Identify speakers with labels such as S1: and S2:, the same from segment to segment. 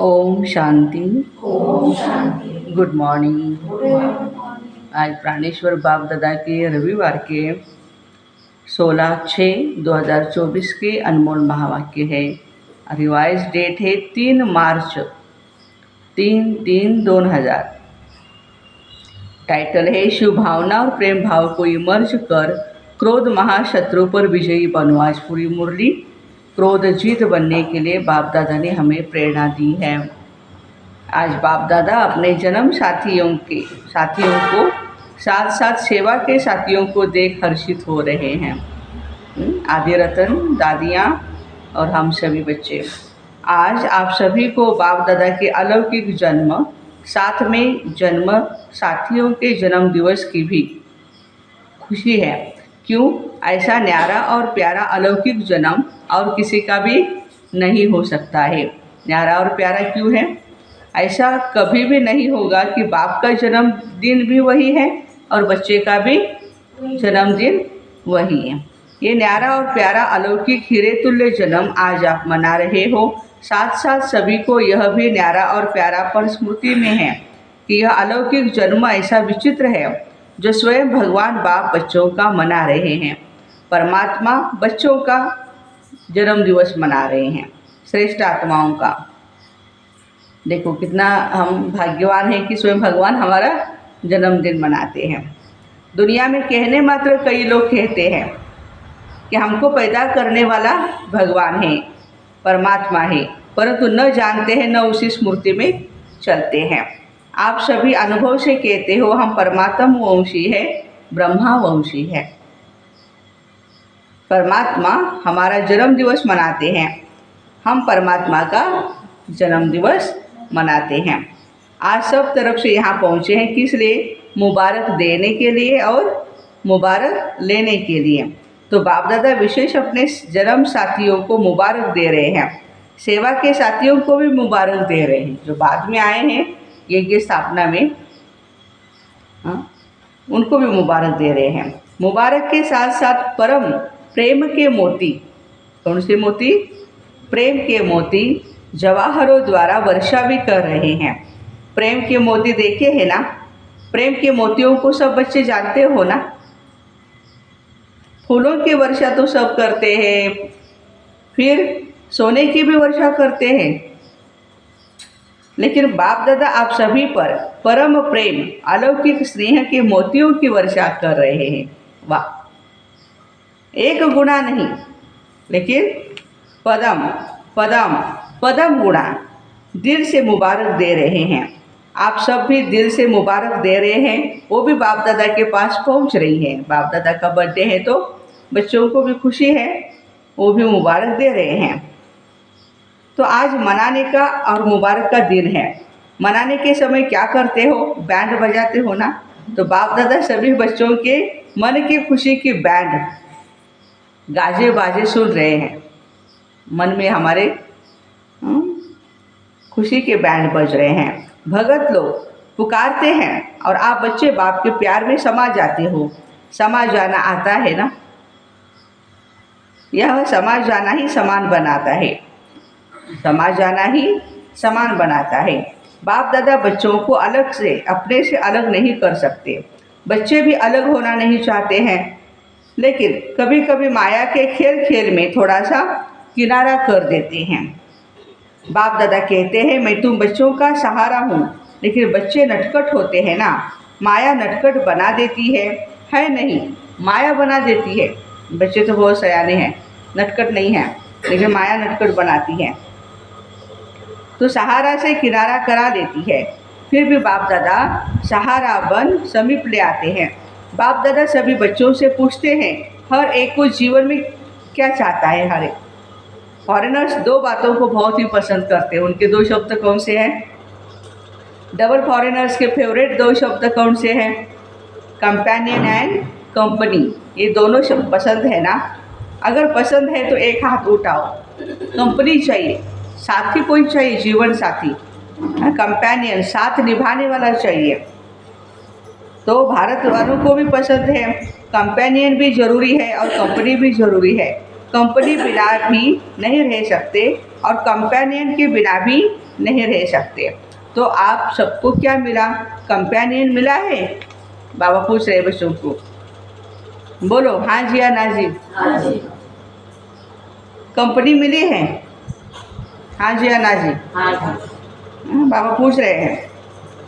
S1: ओम शांति।
S2: ओम शांति।
S1: Good morning.
S2: Good morning.
S1: आज प्राणेश्वर बाप दादा के रविवार के 16/6/2024 के अनमोल महावाक्य है। रिवाइज डेट है 3 मार्च 3/3/2000। टाइटल है शिव भावना और प्रेम भाव को इमर्ज कर क्रोध महाशत्रु पर विजयी बनो। आज पूरी मुरली क्रोध जीत बनने के लिए बाप दादा ने हमें प्रेरणा दी है। आज बाप दादा अपने जन्म साथियों को साथ साथ सेवा के साथियों को देख हर्षित हो रहे हैं। आदि रतन, दादियाँ और हम सभी बच्चे, आज आप सभी को बाप दादा के अलौकिक जन्म साथ में जन्म साथियों के जन्म दिवस की भी खुशी है। क्यों? ऐसा न्यारा और प्यारा अलौकिक जन्म और किसी का भी नहीं हो सकता है। न्यारा और प्यारा क्यों है? ऐसा कभी भी नहीं होगा कि बाप का जन्मदिन भी वही है और बच्चे का भी जन्मदिन वही है। ये न्यारा और प्यारा अलौकिक हीरे तुल्य जन्म आज आप मना रहे हो। साथ साथ सभी को यह भी न्यारा और प्यारा पर स्मृति में है कि यह अलौकिक जन्म ऐसा विचित्र है जो स्वयं भगवान बाप बच्चों का मना रहे हैं। परमात्मा बच्चों का जन्म दिवस मना रहे हैं, श्रेष्ठ आत्माओं का। देखो कितना हम भाग्यवान हैं कि स्वयं भगवान हमारा जन्मदिन मनाते हैं। दुनिया में कहने मात्र कई लोग कहते हैं कि हमको पैदा करने वाला भगवान है, परमात्मा है, परंतु न जानते हैं, न उसी स्मृति में चलते हैं। आप सभी अनुभव से कहते हो हम परमात्मा वंशी है, ब्रह्मा वंशी है। परमात्मा हमारा जन्म दिवस मनाते हैं, हम परमात्मा का जन्म दिवस मनाते हैं। आज सब तरफ से यहाँ पहुँचे हैं, किस लिए? मुबारक देने के लिए और मुबारक लेने के लिए। तो बाप दादा विशेष अपने जन्म साथियों को मुबारक दे रहे हैं, सेवा के साथियों को भी मुबारक दे रहे हैं जो बाद में आए हैं यज्ञ स्थापना में, उनको भी मुबारक दे रहे हैं। मुबारक के साथ साथ परम प्रेम के मोती, कौन से मोती? प्रेम के मोती जवाहरों द्वारा वर्षा भी कर रहे हैं। प्रेम के मोती देखे हैं ना? प्रेम के मोतियों को सब बच्चे जानते हो ना? फूलों की वर्षा तो सब करते हैं, फिर सोने की भी वर्षा करते हैं, लेकिन बाप दादा आप सभी पर परम प्रेम अलौकिक स्नेह के मोतियों की वर्षा कर रहे हैं। वाह! एक गुणा नहीं, लेकिन पदम पदम पदम गुणा दिल से मुबारक दे रहे हैं। आप सब भी दिल से मुबारक दे रहे हैं, वो भी बाप दादा के पास पहुंच रही है। बाप दादा का बर्थडे है तो बच्चों को भी खुशी है, वो भी मुबारक दे रहे हैं। तो आज मनाने का और मुबारक का दिन है। मनाने के समय क्या करते हो? बैंड बजाते हो ना? तो बाप दादा सभी बच्चों के मन की खुशी की बैंड गाजे बाजे सुन रहे हैं। मन में हमारे खुशी के बैंड बज रहे हैं। भगत लोग पुकारते हैं और आप बच्चे बाप के प्यार में समा जाते हो। समा जाना आता है ना? यह समा जाना ही समान बनाता है, समा जाना ही समान बनाता है। बाप दादा बच्चों को अलग से, अपने से अलग नहीं कर सकते। बच्चे भी अलग होना नहीं चाहते हैं, लेकिन कभी कभी माया के खेल खेल में थोड़ा सा किनारा कर देते हैं। बाप दादा कहते हैं मैं तुम बच्चों का सहारा हूँ, लेकिन बच्चे नटखट होते हैं ना, माया नटखट बना देती है नहीं, माया बना देती है। बच्चे तो बहुत सयाने हैं, नटखट नहीं हैं, लेकिन माया नटखट बनाती है, तो सहारा से किनारा करा देती है। फिर भी बाप दादा सहारा बन समीप ले आते हैं। बाप दादा सभी बच्चों से पूछते हैं हर एक को जीवन में क्या चाहता है। हर एक फॉरेनर्स दो बातों को बहुत ही पसंद करते हैं। उनके दो शब्द कौन से हैं? डबल फॉरेनर्स के फेवरेट दो शब्द कौन से हैं? Companion and company. ये दोनों शब्द पसंद है ना? अगर पसंद है तो एक हाथ उठाओ। कंपनी चाहिए, साथी कोई चाहिए, जीवन साथी, कंपेनियन, साथ निभाने वाला चाहिए। तो भारत वालों को भी पसंद है, कंपेनियन भी ज़रूरी है और कंपनी भी ज़रूरी है। कंपनी बिना भी नहीं रह सकते और कंपेनियन के बिना भी नहीं रह सकते। तो आप सबको क्या मिला? कंपेनियन मिला है? बाबा पूछ रहे बच्चों को, बोलो हाँ जी या ना जी।
S2: हाँ जी।
S1: कंपनी मिली है? हाँ जी या ना जी।
S2: हाँ जी।
S1: बाबा पूछ रहे हैं।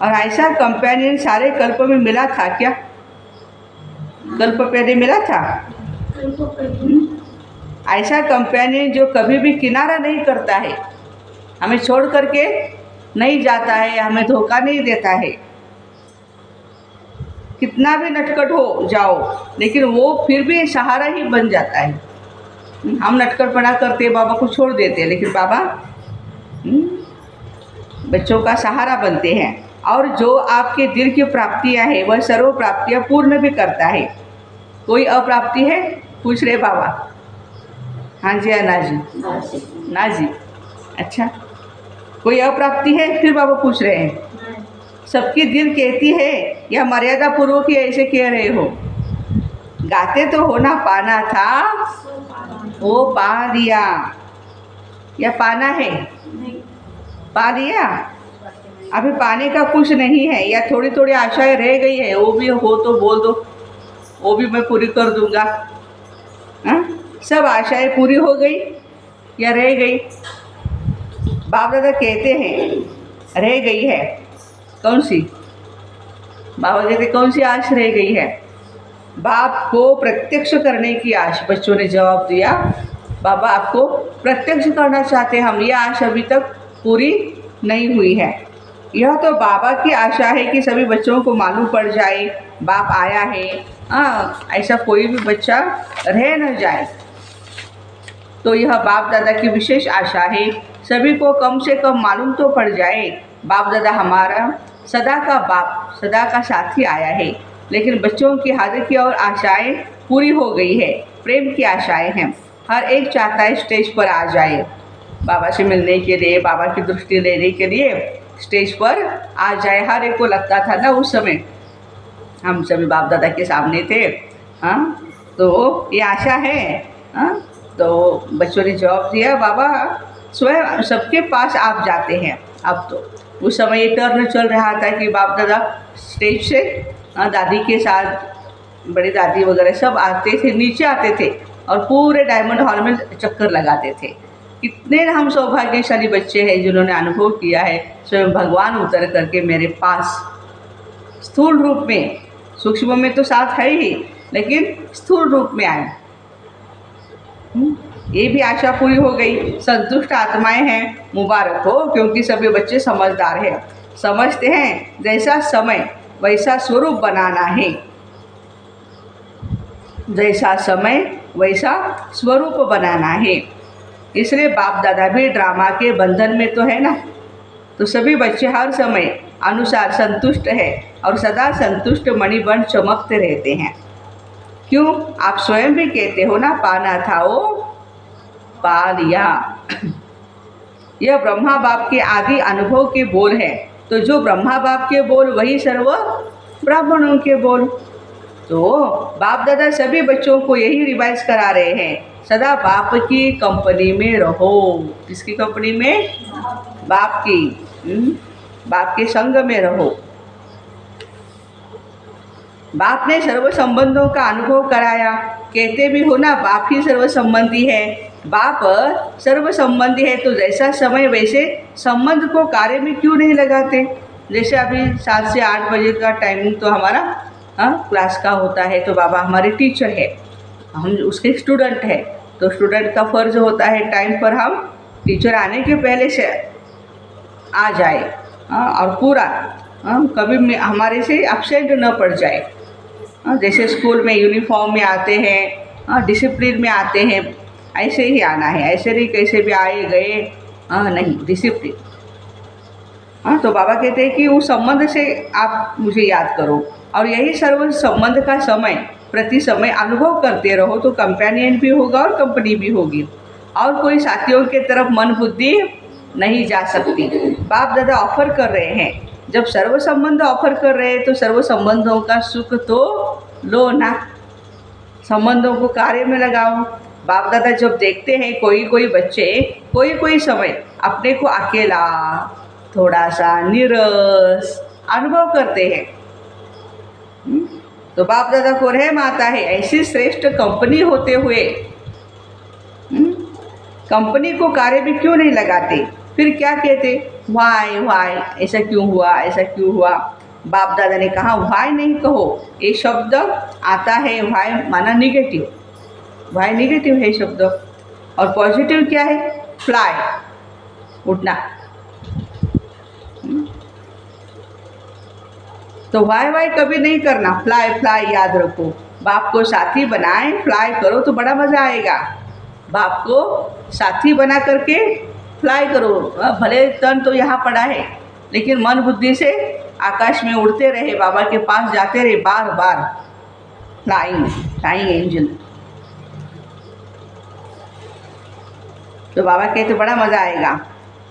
S1: और ऐसा कंपेनियन सारे कल्प में मिला था क्या? कल्प पहले मिला था? ऐसा कंपेनियन जो कभी भी किनारा नहीं करता है, हमें छोड़ करके नहीं जाता है, हमें धोखा नहीं देता है। कितना भी नटखट हो जाओ लेकिन वो फिर भी सहारा ही बन जाता है। हम नटखटपना करते बाबा को छोड़ देते, लेकिन बाबा बच्चों का सहारा बनते हैं। और जो आपके दिल की प्राप्तियां हैं वह सर्व प्राप्तियां पूर्ण भी करता है। कोई अप्राप्ति है? पूछ रहे बाबा। हाँ जी या ना जी। ना जी। अच्छा, कोई अप्राप्ति है? फिर बाबा पूछ रहे हैं। सबकी दिल कहती है या मर्यादा पूर्वक ही ऐसे कह रहे हो? गाते तो हो ना, पाना था वो पा लिया, या पाना है? पा लिया। अभी पाने का कुछ नहीं है, या थोड़ी थोड़ी आशाएं रह गई है, वो भी हो तो बोल दो, वो भी मैं पूरी कर दूंगा। हाँ, सब आशाएं पूरी हो गई या रह गई? बाप दादा कहते हैं रह गई है। कौन सी? बाबा कहते कौन सी आश रह गई है? बाप को प्रत्यक्ष करने की आश। बच्चों ने जवाब दिया, बाबा आपको प्रत्यक्ष करना चाहते हैं हम, ये आश अभी तक पूरी नहीं हुई है। यह तो बाबा की आशा है कि सभी बच्चों को मालूम पड़ जाए बाप आया है। ऐसा कोई भी बच्चा रह न जाए, तो यह बाप दादा की विशेष आशा है। सभी को कम से कम मालूम तो पड़ जाए बाप दादा हमारा सदा का बाप, सदा का साथी आया है। लेकिन बच्चों की हाजिर की और आशाएं पूरी हो गई है, प्रेम की आशाएं हैं। हर एक चाहता है स्टेज पर आ जाए, बाबा से मिलने के लिए, बाबा की दृष्टि लेने के लिए स्टेज पर आ जाए। हर एक को लगता था ना, उस समय हम सभी बाप दादा के सामने थे। हाँ, तो ये आशा है। हाँ, तो बच्चों ने जवाब दिया, बाबा स्वयं सबके पास आप जाते हैं। अब तो उस समय ये टर्न चल रहा था कि बाप दादा स्टेज से दादी के साथ, बड़ी दादी वगैरह सब आते थे, नीचे आते थे और पूरे डायमंड हॉल में चक्कर लगाते थे। कितने हम सौभाग्यशाली बच्चे हैं जिन्होंने अनुभव किया है स्वयं भगवान उतर करके मेरे पास स्थूल रूप में, सूक्ष्म में तो साथ है ही, लेकिन स्थूल रूप में आए। ये भी आशा पूरी हो गई। संतुष्ट आत्माएं हैं, मुबारक हो, क्योंकि सभी बच्चे समझदार हैं, समझते हैं जैसा समय वैसा स्वरूप बनाना है। जैसा समय वैसा स्वरूप बनाना है। इसलिए बाप दादा भी ड्रामा के बंधन में तो है ना, तो सभी बच्चे हर समय अनुसार संतुष्ट है और सदा संतुष्ट मणिबन चमकते रहते हैं। क्यों? आप स्वयं भी कहते हो ना, पाना था वो पा लिया। यह ब्रह्मा बाप के आदि अनुभव के बोल है। तो जो ब्रह्मा बाप के बोल वही सर्व ब्राह्मणों के बोल। तो बाप दादा सभी बच्चों को यही रिवाइज करा रहे हैं, सदा बाप की कंपनी में रहो। किसकी कंपनी में? बाप की। बाप के संग में रहो। बाप ने सर्व संबंधों का अनुभव कराया। कहते भी हो ना, बाप ही सर्व संबंधी है। बाप सर्व संबंधी है, तो जैसा समय वैसे संबंध को कार्य में क्यों नहीं लगाते? जैसे अभी 7 से 8 बजे का टाइमिंग तो हमारा क्लास का होता है, तो बाबा हमारे टीचर है, हम उसके स्टूडेंट है, तो स्टूडेंट का फ़र्ज होता है टाइम पर हम टीचर आने के पहले से आ जाए और पूरा कभी हमारे से एब्सेंट न पड़ जाए। जैसे स्कूल में यूनिफॉर्म में आते हैं, डिसिप्लिन में आते हैं, ऐसे ही आना है। ऐसे नहीं कैसे भी आए गए, नहीं, डिसिप्लिन। तो बाबा कहते हैं कि उस संबंध से आप मुझे याद करो, और यही सर्व संबंध का समय प्रति समय अनुभव करते रहो, तो कंपेनियन भी होगा और कंपनी भी होगी, और कोई साथियों के तरफ मन बुद्धि नहीं जा सकती। बाप दादा ऑफर कर रहे हैं, जब सर्व संबंध ऑफर कर रहे हैं तो सर्व संबंधों का सुख तो लो ना, संबंधों को कार्य में लगाओ। बाप दादा जब देखते हैं कोई कोई बच्चे कोई कोई समय अपने को अकेला, थोड़ा सा नीरस अनुभव करते हैं, तो बाप दादा को रहम आता है। ऐसी श्रेष्ठ कंपनी होते हुए कंपनी को कार्य भी क्यों नहीं लगाते? फिर क्या कहते? वाई वाई, ऐसा क्यों हुआ, ऐसा क्यों हुआ? बाप दादा ने कहा वाई नहीं कहो, ये शब्द आता है वाई माना निगेटिव, वाई निगेटिव है शब्द, और पॉजिटिव क्या है? फ्लाई, उठना। तो वाई वाई कभी नहीं करना, फ्लाई फ्लाई याद रखो। बाप को साथी बनाए, फ्लाई करो तो बड़ा मज़ा आएगा। बाप को साथी बना करके फ्लाई करो। भले तन तो यहाँ पड़ा है, लेकिन मन बुद्धि से आकाश में उड़ते रहे, बाबा के पास जाते रहे, बार बार फ्लाइंग फ्लाइंग एंजल। तो बाबा कहते बड़ा मज़ा आएगा।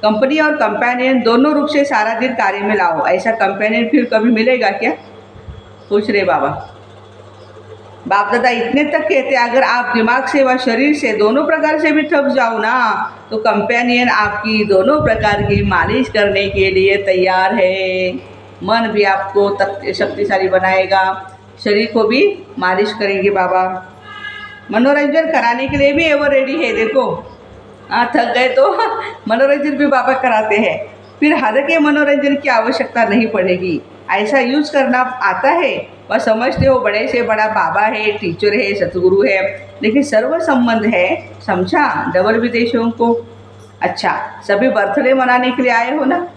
S1: कंपनी और कंपेनियन दोनों रूप से सारा दिन कार्य में लाओ। ऐसा कंपेनियन फिर कभी मिलेगा क्या? पूछ रहे बाबा। बाप दादा इतने तक कहते अगर आप दिमाग से व शरीर से दोनों प्रकार से भी थक जाओ ना, तो कंपेनियन आपकी दोनों प्रकार की मालिश करने के लिए तैयार है। मन भी आपको शक्तिशाली बनाएगा, शरीर को भी मालिश करेंगे बाबा। मनोरंजन कराने के लिए भी एवर रेडी है। देखो थक गए तो मनोरंजन भी बाबा कराते हैं। फिर हद के मनोरंजन की आवश्यकता नहीं पड़ेगी। ऐसा यूज करना आता है, वह समझते हो बड़े से बड़ा बाबा है, टीचर है, सतगुरु है, लेकिन सर्व संबंध है। समझा? डबल विदेशियों को। अच्छा, सभी बर्थडे मनाने के लिए आए हो ना?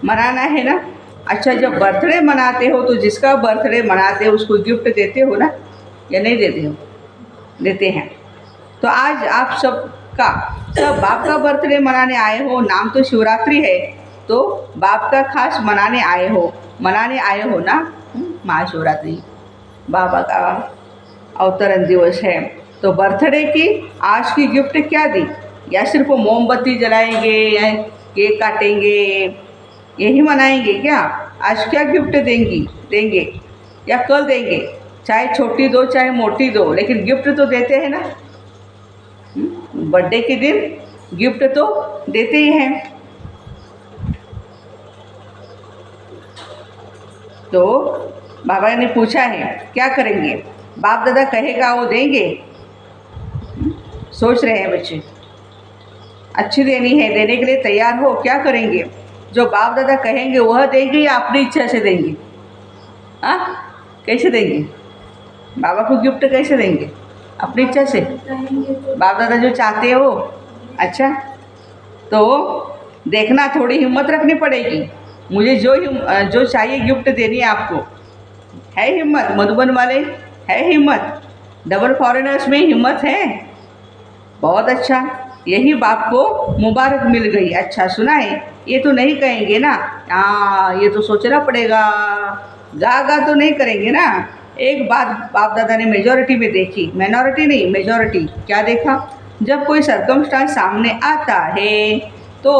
S1: मनाना है ना? अच्छा, जब बर्थडे मनाते हो तो जिसका बर्थडे मनाते हो उसको गिफ्ट देते हो ना, या नहीं देते हो? देते हैं। तो आज आप सब बाप का बर्थडे मनाने आए हो। नाम तो शिवरात्रि है, तो बाप का खास मनाने आए हो ना। महाशिवरात्रि बाबा का अवतरण दिवस है, तो बर्थडे की आज की गिफ्ट क्या दी? या सिर्फ मोमबत्ती जलाएंगे या केक काटेंगे, यही मनाएंगे क्या? आज क्या गिफ्ट देंगे या कल देंगे? चाहे छोटी दो चाहे मोटी दो, लेकिन गिफ्ट तो देते हैं ना। बर्थडे के दिन गिफ्ट तो देते ही हैं। तो बाबा ने पूछा है क्या करेंगे? बाप दादा कहेगा वो देंगे। सोच रहे हैं बच्चे, अच्छी देनी है, देने के लिए तैयार हो। क्या करेंगे? जो बाप दादा कहेंगे वह देंगे या अपनी इच्छा से देंगे? कैसे देंगे? बाबा को गिफ्ट कैसे देंगे? अपनी इच्छा से। बाप दादा जो चाहते हो। अच्छा, तो देखना, थोड़ी हिम्मत रखनी पड़ेगी। मुझे जो चाहिए गिफ्ट देनी है आपको। है हिम्मत? मधुबन वाले है हिम्मत? डबल फॉरेनर्स में हिम्मत है? बहुत अच्छा, यही बाप को मुबारक मिल गई। अच्छा सुना है? ये तो नहीं कहेंगे ना, ये तो सोचना पड़ेगा, गा तो नहीं करेंगे ना। एक बात बाप दादा ने मेजॉरिटी में देखी, माइनॉरिटी नहीं, मेजॉरिटी। क्या देखा? जब कोई सर्कमस्टांस सामने आता है तो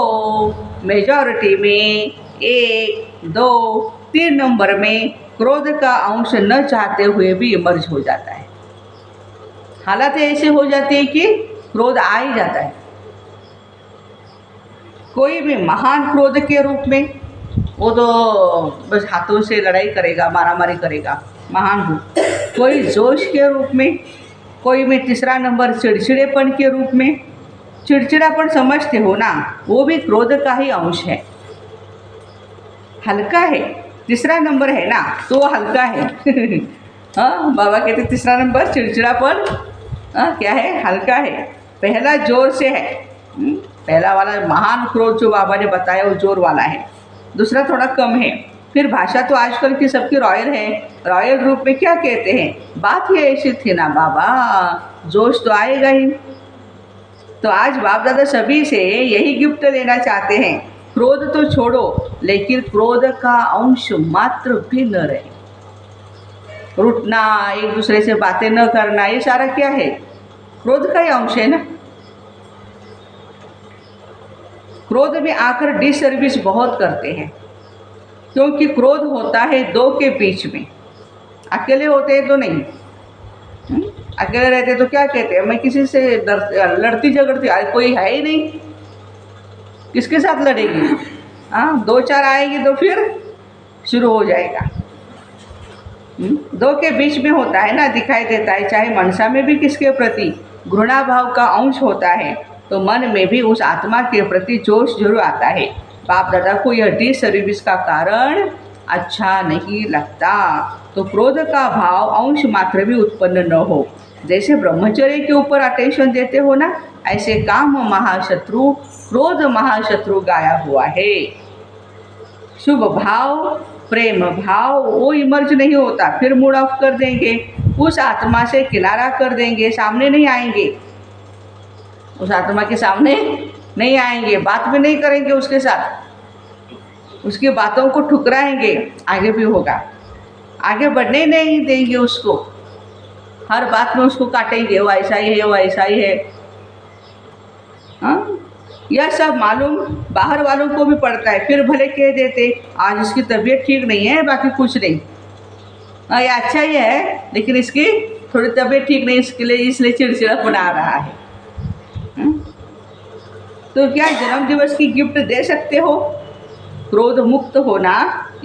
S1: मेजॉरिटी में 1, 2, 3 नंबर में क्रोध का अंश न चाहते हुए भी इमर्ज हो जाता है। हालात ऐसे हो जाती है कि क्रोध आ ही जाता है। कोई भी महान क्रोध के रूप में, वो तो बस हाथों से लड़ाई करेगा, मारामारी करेगा, महान रूप। कोई जोश के रूप में, कोई में तीसरा नंबर चिड़चिड़ेपन के रूप में। चिड़चिड़ापन समझते हो ना, वो भी क्रोध का ही अंश है। हल्का है, तीसरा नंबर है ना, तो वो हल्का है। हाँ, बाबा कहते तीसरा नंबर चिड़चिड़ापन क्या है? हल्का है। पहला जोर से है। पहला वाला महान क्रोध जो बाबा ने बताया वो जोर वाला है, दूसरा थोड़ा कम है। फिर भाषा तो आजकल की सबकी रॉयल है। रॉयल रूप में क्या कहते हैं? बात ही ऐसी थी ना बाबा, जोश तो आएगा ही। तो आज बाप दादा सभी से यही गिफ्ट लेना चाहते हैं। क्रोध तो छोड़ो, लेकिन क्रोध का अंश मात्र भी न रहे। रूठना, एक दूसरे से बातें न करना, ये सारा क्या है? क्रोध का ही अंश है ना। क्रोध में आकर डिसर्विस बहुत करते हैं, क्योंकि क्रोध होता है दो के बीच में, अकेले होते हैं तो नहीं। अकेले रहते तो क्या कहते हैं, मैं किसी से लड़ती झगड़ती, अरे कोई है ही नहीं, किसके साथ लड़ेगी। हाँ, दो चार आएगी तो फिर शुरू हो जाएगा। दो के बीच में होता है ना, दिखाई देता है। चाहे मनसा में भी किसके प्रति घृणा भाव का अंश होता है तो मन में भी उस आत्मा के प्रति जोश जरूर आता है। बाप दादा को यह डिसर्विस का कारण अच्छा नहीं लगता, तो क्रोध का भाव अंश मात्र भी उत्पन्न न हो। जैसे ब्रह्मचर्य के ऊपर अटेंशन देते हो ना, ऐसे काम महाशत्रु क्रोध महाशत्रु गाया हुआ है। शुभ भाव प्रेम भाव वो इमर्ज नहीं होता, फिर मूड ऑफ कर देंगे, उस आत्मा से किनारा कर देंगे, सामने नहीं आएंगे, उस आत्मा के सामने नहीं आएंगे, बात भी नहीं करेंगे उसके साथ, उसकी बातों को ठुकराएंगे। आगे भी होगा, आगे बढ़ने ही नहीं देंगे उसको, हर बात में उसको काटेंगे, वो ऐसा ही है, वो ऐसा ही है। हाँ, यह सब मालूम बाहर वालों को भी पड़ता है, फिर भले कह देते आज इसकी तबीयत ठीक नहीं है, बाकी कुछ नहीं, हाँ ये अच्छा ही है, लेकिन इसकी थोड़ी तबीयत ठीक नहीं, इसके लिए इसलिए चिड़चिड़ा बना रहा है। तो क्या जन्म दिवस की गिफ्ट दे सकते हो? क्रोध मुक्त होना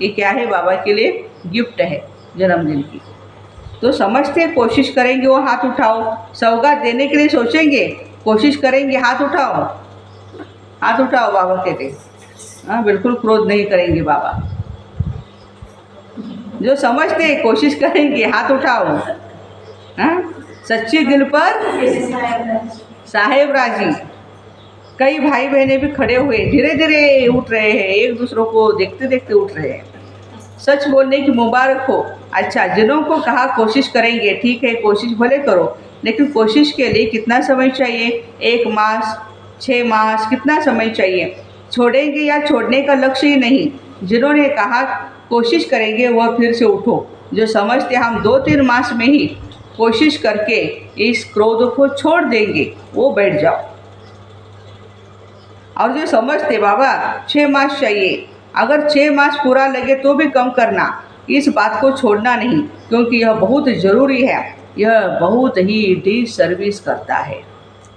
S1: ये क्या है, बाबा के लिए गिफ्ट है जन्मदिन की। तो समझते कोशिश करेंगे, वो हाथ उठाओ, सौगात देने के लिए सोचेंगे, कोशिश करेंगे, हाथ उठाओ, हाथ उठाओ, बाबा कहते। हाँ, बिल्कुल क्रोध नहीं करेंगे बाबा। जो समझते कोशिश करेंगे, हाथ उठाओ। हाँ, सच्चे दिल पर साहेब राजी। कई भाई बहनें भी खड़े हुए धीरे धीरे उठ रहे हैं, एक दूसरों को देखते देखते उठ रहे हैं। सच बोलने की मुबारक हो। अच्छा, जिन्हों को कहा कोशिश करेंगे, ठीक है कोशिश भले करो, लेकिन कोशिश के लिए कितना समय चाहिए? 1 मास, 6 मास, कितना समय चाहिए? छोड़ेंगे या छोड़ने का लक्ष्य ही नहीं। जिन्होंने कहा कोशिश करेंगे वह फिर से उठो। जो समझते हम 2-3 मास में ही कोशिश करके इस क्रोध को छोड़ देंगे, वो बैठ जाओ। और जो समझते बाबा 6 मास चाहिए, अगर 6 मास पूरा लगे तो भी कम करना, इस बात को छोड़ना नहीं, क्योंकि यह बहुत ज़रूरी है। यह बहुत ही डिसर्विस करता है।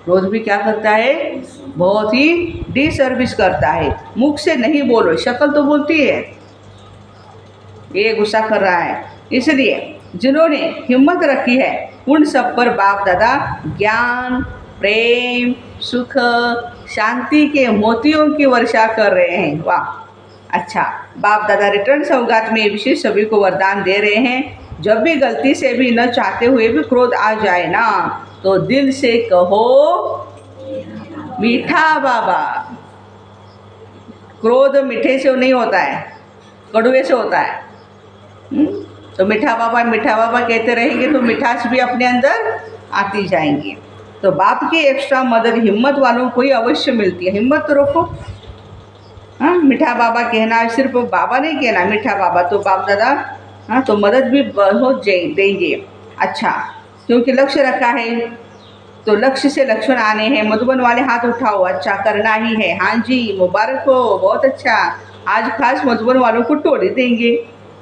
S1: क्रोध भी क्या करता है? बहुत ही डिसर्विस करता है। मुख से नहीं बोलो, शक्ल तो बोलती है, ये गुस्सा कर रहा है। इसलिए जिन्होंने हिम्मत रखी है उन सब पर बाप दादा ज्ञान, प्रेम, सुख, शांति के मोतियों की वर्षा कर रहे हैं। वाह, अच्छा, बाप दादा रिटर्न सौगात में विशेष सभी को वरदान दे रहे हैं। जब भी गलती से भी न चाहते हुए भी क्रोध आ जाए ना, तो दिल से कहो मीठा बाबा। क्रोध मीठे से नहीं होता है, कड़वे से होता है। तो मीठा बाबा कहते रहेंगे तो मिठास भी अपने अंदर आती जाएंगी। तो बाप की एक्स्ट्रा मदद हिम्मत वालों को ही अवश्य मिलती है। हिम्मत तो रखो। हाँ, मीठा बाबा कहना, सिर्फ बाबा नहीं कहना, मीठा बाबा, तो बाप दादा हाँ तो मदद भी बहुत देंगे। अच्छा, क्योंकि लक्ष्य रखा है तो लक्ष्य से लक्षण आने हैं। मधुबन वाले हाथ उठाओ, अच्छा करना ही है। हाँ जी, मुबारक हो, बहुत अच्छा। आज खास मधुबन वालों को टोड़ी देंगे।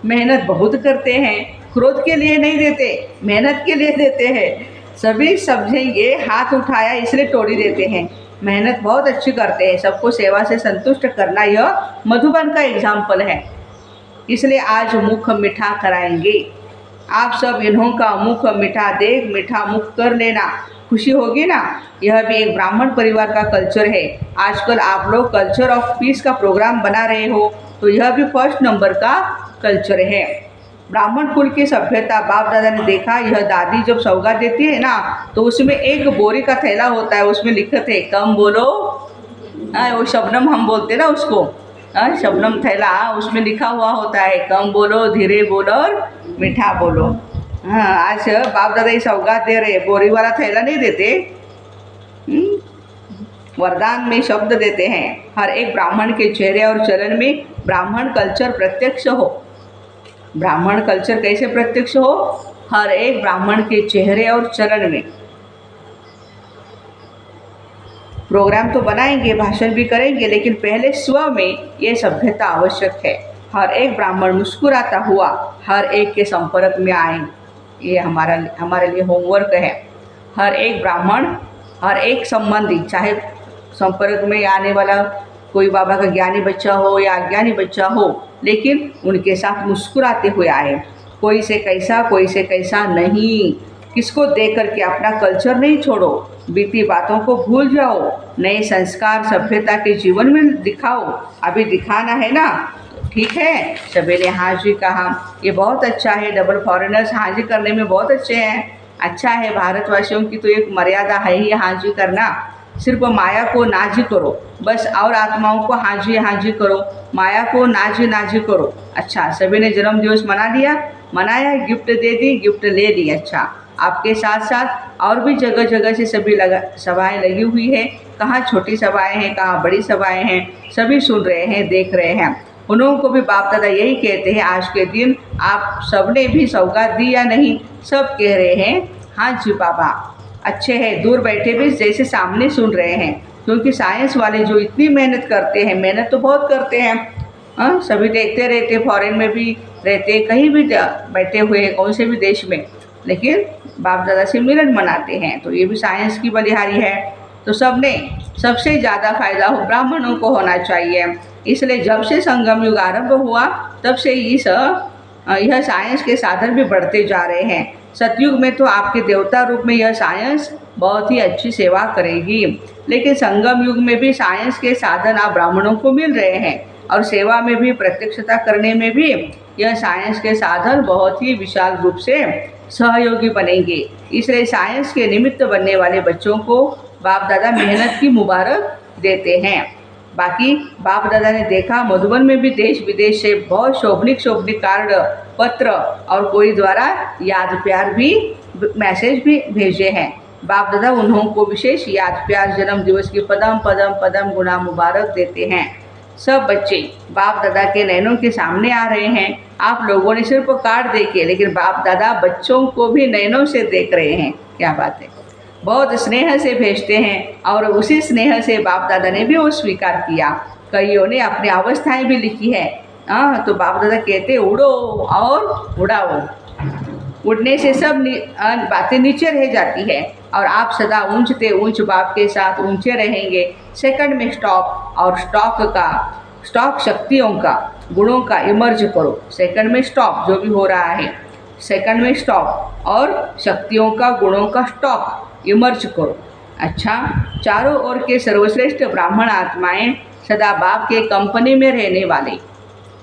S1: मेहनत बहुत करते हैं, क्रोध के लिए नहीं देते, मेहनत के लिए देते हैं। सभी समझेंगे, हाथ उठाया इसलिए टोड़ी देते हैं। मेहनत बहुत अच्छी करते हैं, सबको सेवा से संतुष्ट करना यह मधुबन का एग्जाम्पल है। इसलिए आज मुख मीठा कराएंगे। आप सब इन्हों का मुख मीठा देख मीठा मुख कर लेना, खुशी होगी ना। यह भी एक ब्राह्मण परिवार का कल्चर है। आजकल आप लोग कल्चर ऑफ पीस का प्रोग्राम बना रहे हो, तो यह भी फर्स्ट नंबर का कल्चर है। ब्राह्मण कुल की सभ्यता बाप दादा ने देखा। यह दादी जब सौगात देती है ना, तो उसमें एक बोरी का थैला होता है, उसमें लिखते थे कम बोलो। वो शबनम हम बोलते ना उसको, शबनम थैला, उसमें लिखा हुआ होता है कम बोलो, धीरे बोलो और मीठा बोलो। हाँ, आज बाप दादा ये सौगात दे रहे, बोरी वाला थैला नहीं देते, वरदान में शब्द देते हैं। हर एक ब्राह्मण के चेहरे और चलन में ब्राह्मण कल्चर प्रत्यक्ष हो। ब्राह्मण कल्चर कैसे प्रत्यक्ष हो? हर एक ब्राह्मण के चेहरे और चलन में। प्रोग्राम तो बनाएंगे, भाषण भी करेंगे, लेकिन पहले स्व में ये सभ्यता आवश्यक है। हर एक ब्राह्मण मुस्कुराता हुआ हर एक के संपर्क में आए। ये हमारे लिए होमवर्क है। हर एक ब्राह्मण, हर एक संबंधी, चाहे संपर्क में आने वाला कोई बाबा का ज्ञानी बच्चा हो या अज्ञानी बच्चा हो, लेकिन उनके साथ मुस्कुराते हुए आए। कोई से कैसा नहीं। किसको देख करके अपना कल्चर नहीं छोड़ो, बीती बातों को भूल जाओ, नए संस्कार सभ्यता के जीवन में दिखाओ। अभी दिखाना है ना, ठीक है। सभी ने हाँ जी कहा, ये बहुत अच्छा है। डबल फॉरेनर्स हाँ जी करने में बहुत अच्छे हैं। अच्छा है, भारतवासियों की तो एक मर्यादा है ही हाँ जी करना। सिर्फ माया को ना जी करो बस, और आत्माओं को हाँ जी करो, माया को ना जी करो। अच्छा, सभी ने जन्म दिवस मना लिया, मनाया, गिफ्ट दे दी, गिफ्ट ले ली। अच्छा, आपके साथ साथ और भी जगह जगह से सभी सभाएं लगी हुई है। कहाँ छोटी सभाएं हैं, कहाँ बड़ी सभाएं हैं, सभी सुन रहे हैं, देख रहे हैं। उन्हों को भी बाप दादा यही कहते हैं, आज के दिन आप सबने भी सौगात दी या नहीं, सब कह रहे हैं हाँ जी बाबा। अच्छे हैं, दूर बैठे भी जैसे सामने सुन रहे हैं, क्योंकि साइंस वाले जो इतनी मेहनत करते हैं, मेहनत तो बहुत करते हैं। सभी देखते रहते, फॉरेन में भी रहते, कहीं भी बैठे हुए कौन से भी देश में, लेकिन बाप दादा से मिलन मनाते हैं। तो ये भी साइंस की बलिहारी है। तो सबसे ज़्यादा फायदा ब्राह्मणों को होना चाहिए। इसलिए जब से संगम युग आरंभ हुआ, तब से यह साइंस के साधन भी बढ़ते जा रहे हैं। सतयुग में तो आपके देवता रूप में यह साइंस बहुत ही अच्छी सेवा करेगी, लेकिन संगम युग में भी साइंस के साधन आप ब्राह्मणों को मिल रहे हैं, और सेवा में भी, प्रत्यक्षता करने में भी यह साइंस के साधन बहुत ही विशाल रूप से सहयोगी बनेंगे। इसलिए साइंस के निमित्त बनने वाले बच्चों को बाप दादा मेहनत की मुबारक देते हैं। बाकी बाप दादा ने देखा, मधुबन में भी देश विदेश से बहुत शोभनिक कार्ड, पत्र और कोई द्वारा याद प्यार भी, मैसेज भी भेजे हैं। बाप दादा उन्हों को विशेष याद प्यार, जन्म दिवस की पदम पदम पदम गुना मुबारक देते हैं। सब बच्चे बाप दादा के नैनों के सामने आ रहे हैं। आप लोगों ने सिर्फ कार्ड देखे, लेकिन बाप दादा बच्चों को भी नैनों से देख रहे हैं। क्या बात है, बहुत स्नेह से भेजते हैं, और उसी स्नेह से बाप दादा ने भी वो स्वीकार किया। कईयों ने अपनी अवस्थाएं भी लिखी है। तो बाप दादा कहते उड़ो और उड़ाओ। उड़ने से सब बातें नीचे रह जाती है, और आप सदा ऊंचते ऊंच बाप के साथ ऊंचे रहेंगे। सेकंड में स्टॉप, और स्टॉक शक्तियों का, गुणों का इमर्ज करो। सेकंड में स्टॉप, जो भी हो रहा है, सेकंड में स्टॉप, और शक्तियों का, गुणों का स्टॉक इमर्ज करो। अच्छा, चारों ओर के सर्वश्रेष्ठ ब्राह्मण आत्माएं, सदा बाप के कंपनी में रहने वाले,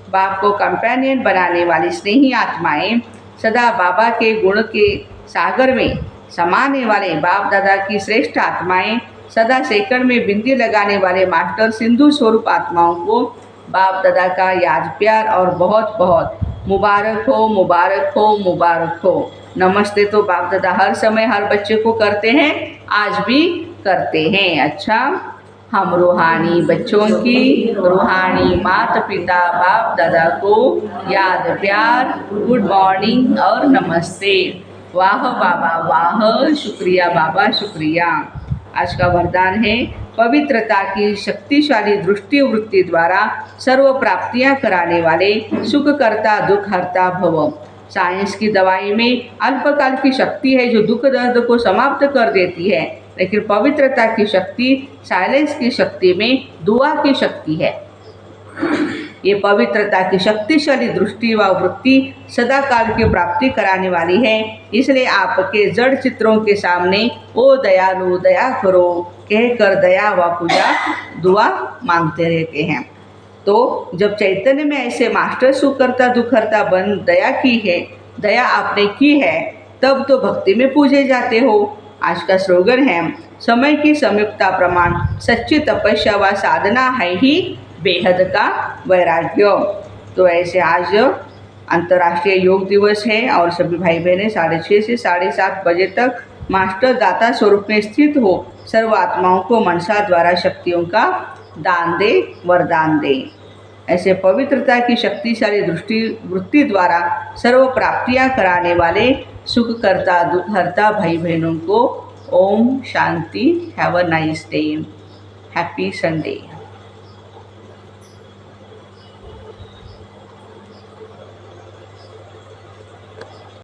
S1: बाप को कंपेनियन बनाने वाली स्नेही आत्माएं, सदा बाबा के गुण के सागर में समाने वाले बाप दादा की श्रेष्ठ आत्माएं, सदा सेकंड में बिंदी लगाने वाले मास्टर सिंधु स्वरूप आत्माओं को बाप दादा का याद प्यार और बहुत बहुत मुबारक हो, मुबारक हो, मुबारक हो। नमस्ते तो बाप दादा हर समय हर बच्चे को करते हैं, आज भी करते हैं। अच्छा, हम रूहानी बच्चों की, रूहानी माता पिता बाप दादा को याद प्यार, गुड मॉर्निंग और नमस्ते। वाह बाबा वाह, शुक्रिया बाबा शुक्रिया। आज का वरदान है, पवित्रता की शक्तिशाली दृष्टि वृत्ति द्वारा सर्व प्राप्तियां कराने वाले सुखकर्ता दुखहर्ता भव। साइंस की दवाई में अल्पकाल की शक्ति है जो दुख दर्द को समाप्त कर देती है, लेकिन पवित्रता की शक्ति, साइलेंस की शक्ति में दुआ की शक्ति है। ये पवित्रता की शक्तिशाली दृष्टि व वृत्ति सदा काल की प्राप्ति कराने वाली है। इसलिए आपके जड़ चित्रों के सामने ओ दयालु दया करो कहकर दया व पूजा दुआ मांगते रहते हैं। तो जब चैतन्य में ऐसे मास्टर सुखकर्ता दुखहर्ता बन दया की है, दया आपने की है, तब तो भक्ति में पूजे जाते हो। आज का स्लोगन है, समय की समीपता प्रमाण सच्ची तपस्या व साधना है ही बेहद का वैराग्य। तो ऐसे आज अंतर्राष्ट्रीय योग दिवस है, और सभी भाई बहनें 6:30 से 7:30 बजे तक मास्टर दाता स्वरूप में स्थित हो सर्व आत्माओं को मनसा द्वारा शक्तियों का दान दे, वरदान दे। ऐसे पवित्रता की शक्तिशाली दृष्टि वृत्ति द्वारा सर्व प्राप्तियां कराने वाले सुखकर्ता दुखहर्ता भाई बहनों को ओम शांति। Have a nice day, happy Sunday.